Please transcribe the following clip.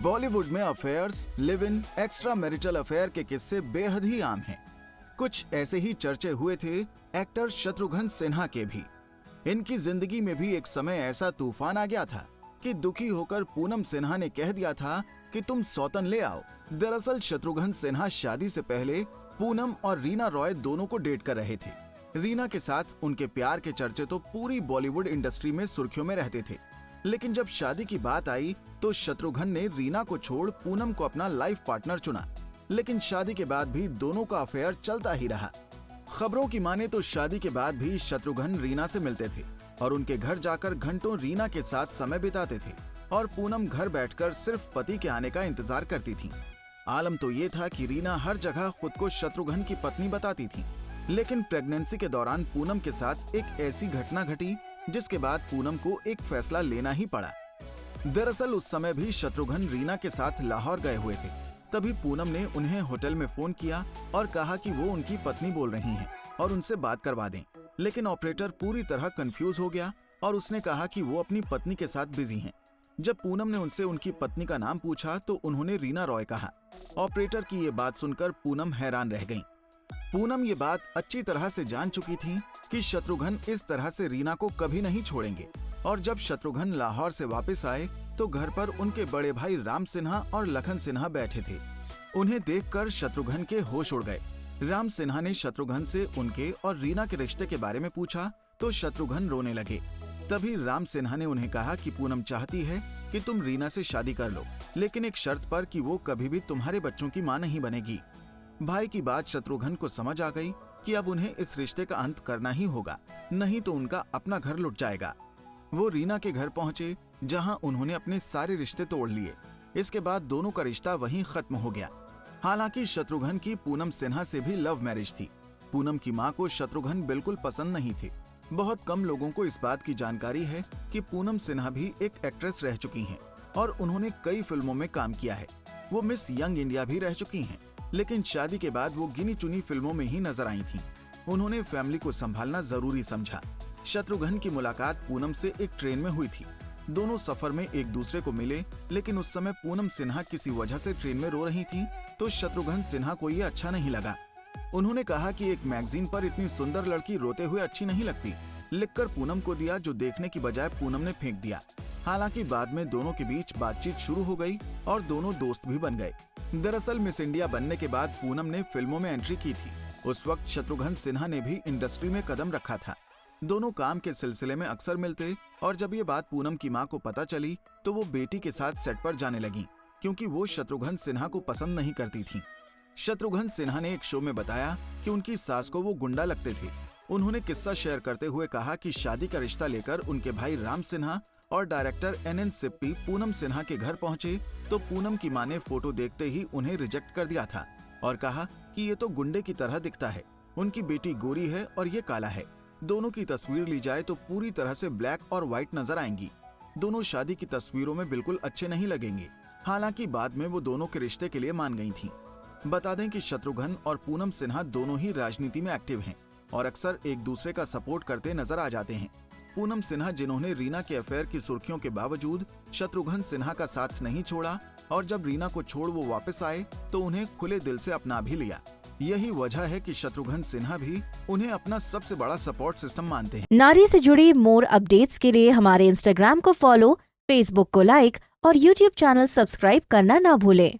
बॉलीवुड में affairs, live in, extra marital affair के किस्से बेहद ही आम हैं। कुछ ऐसे ही चर्चे हुए थे एक्टर शत्रुघ्न सिन्हा के भी। इनकी जिंदगी में भी एक समय ऐसा तूफान आ गया था कि दुखी होकर पूनम सिन्हा ने कह दिया था कि तुम सौतन ले आओ। दरअसल शत्रुघ्न सिन्हा शादी से पहले पूनम और रीना रॉय दोनों को डेट कर रहे थे। रीना के साथ उनके प्यार के चर्चे तो पूरी बॉलीवुड इंडस्ट्री में सुर्खियों में रहते थे, लेकिन जब शादी की बात आई तो शत्रुघ्न ने रीना को छोड़ पूनम को अपना लाइफ पार्टनर चुना। लेकिन शादी के बाद भी दोनों का अफेयर चलता ही रहा। खबरों की माने तो शादी के बाद भी शत्रुघ्न रीना से मिलते थे और उनके घर जाकर घंटों रीना के साथ समय बिताते थे और पूनम घर बैठकर सिर्फ पति के आने का इंतजार करती थी। आलम तो ये था कि रीना हर जगह खुद को शत्रुघ्न की पत्नी बताती थी, लेकिन प्रेगनेंसी के दौरान पूनम के साथ एक ऐसी घटना घटी जिसके बाद पूनम को एक फैसला लेना ही पड़ा। दरअसल उस समय भी शत्रुघ्न रीना के साथ लाहौर गए हुए थे। तभी पूनम ने उन्हें होटल में फोन किया और कहा कि वो उनकी पत्नी बोल रही हैं और उनसे बात करवा दें। लेकिन ऑपरेटर पूरी तरह कंफ्यूज हो गया और उसने कहा कि वो अपनी पत्नी के साथ बिजी हैं। जब पूनम ने उनसे उनकी पत्नी का नाम पूछा तो उन्होंने रीना रॉय कहा। ऑपरेटर की ये बात सुनकर पूनम हैरान रह गईं। पूनम ये बात अच्छी तरह से जान चुकी थी कि शत्रुघ्न इस तरह से रीना को कभी नहीं छोड़ेंगे। और जब शत्रुघ्न लाहौर से वापस आए तो घर पर उनके बड़े भाई राम सिन्हा और लखन सिन्हा बैठे थे। उन्हें देखकर शत्रुघ्न के होश उड़ गए। राम सिन्हा ने शत्रुघ्न से उनके और रीना के रिश्ते के बारे में पूछा तो शत्रुघ्न रोने लगे। तभी राम सिन्हा ने उन्हें कहा कि पूनम चाहती है कि तुम रीना से शादी कर लो, लेकिन एक शर्त पर कि वो कभी भी तुम्हारे बच्चों की मां नहीं बनेगी। भाई की बात शत्रुघ्न को समझ आ गई कि अब उन्हें इस रिश्ते का अंत करना ही होगा, नहीं तो उनका अपना घर लुट जाएगा। वो रीना के घर पहुंचे जहां उन्होंने अपने सारे रिश्ते तोड़ लिए। इसके बाद दोनों का रिश्ता वहीं खत्म हो गया। हालांकि शत्रुघ्न की पूनम सिन्हा से भी लव मैरिज थी। पूनम की मां को शत्रुघ्न बिल्कुल पसंद नहीं थे। बहुत कम लोगों को इस बात की जानकारी है कि पूनम सिन्हा भी एक एक्ट्रेस रह चुकी हैं और उन्होंने कई फिल्मों में काम किया है। वो मिस यंग इंडिया भी रह चुकी हैं, लेकिन शादी के बाद वो गिनी चुनी फिल्मों में ही नजर आई थीं। उन्होंने फैमिली को संभालना जरूरी समझा। शत्रुघ्न की मुलाकात पूनम से एक ट्रेन में हुई थी। दोनों सफर में एक दूसरे को मिले, लेकिन उस समय पूनम सिन्हा किसी वजह से ट्रेन में रो रही थी तो शत्रुघ्न सिन्हा को ये अच्छा नहीं लगा। उन्होंने कहा कि एक मैगजीन पर इतनी सुंदर लड़की रोते हुए अच्छी नहीं लगती। लिखकर पूनम को दिया, जो देखने की बजाय पूनम ने फेंक दिया। हालांकि बाद में दोनों के बीच बातचीत शुरू हो गई और दोनों दोस्त भी बन गए। दरअसल मिस इंडिया बनने के बाद पूनम ने फिल्मों में एंट्री की थी। उस वक्त शत्रुघ्न सिन्हा ने भी इंडस्ट्री में कदम रखा था। दोनों काम के सिलसिले में अक्सर मिलते और जब ये बात पूनम की मां को पता चली तो वो बेटी के साथ सेट पर जाने लगी, क्योंकि वो शत्रुघ्न सिन्हा को पसंद नहीं करती थी। शत्रुघ्न सिन्हा ने एक शो में बताया कि उनकी सास को वो गुंडा लगते थे। उन्होंने किस्सा शेयर करते हुए कहा कि शादी का रिश्ता लेकर उनके भाई राम सिन्हा और डायरेक्टर NN सिप्पी पूनम सिन्हा के घर पहुंचे तो पूनम की मां ने फोटो देखते ही उन्हें रिजेक्ट कर दिया था और कहा कि ये तो गुंडे की तरह दिखता है। उनकी बेटी गोरी है और ये काला है। दोनों की तस्वीर ली जाए तो पूरी तरह से ब्लैक और व्हाइट नजर आएंगी। दोनों शादी की तस्वीरों में बिल्कुल अच्छे नहीं लगेंगे। हालांकि बाद में वो दोनों के रिश्ते के लिए मान गई थीं। बता दें कि शत्रुघ्न और पूनम सिन्हा दोनों ही राजनीति में एक्टिव हैं और अक्सर एक दूसरे का सपोर्ट करते नजर आ जाते हैं। पूनम सिन्हा, जिन्होंने रीना के अफेयर की सुर्खियों के बावजूद शत्रुघ्न सिन्हा का साथ नहीं छोड़ा और जब रीना को छोड़ वो वापस आए तो उन्हें खुले दिल से अपना भी लिया। यही वजह है कि शत्रुघ्न सिन्हा भी उन्हें अपना सबसे बड़ा सपोर्ट सिस्टम मानते हैं। नारी से जुड़ी मोर अपडेट्स के लिए हमारे इंस्टाग्राम को फॉलो, फेसबुक को लाइक और यूट्यूब चैनल सब्सक्राइब करना ना भूलें।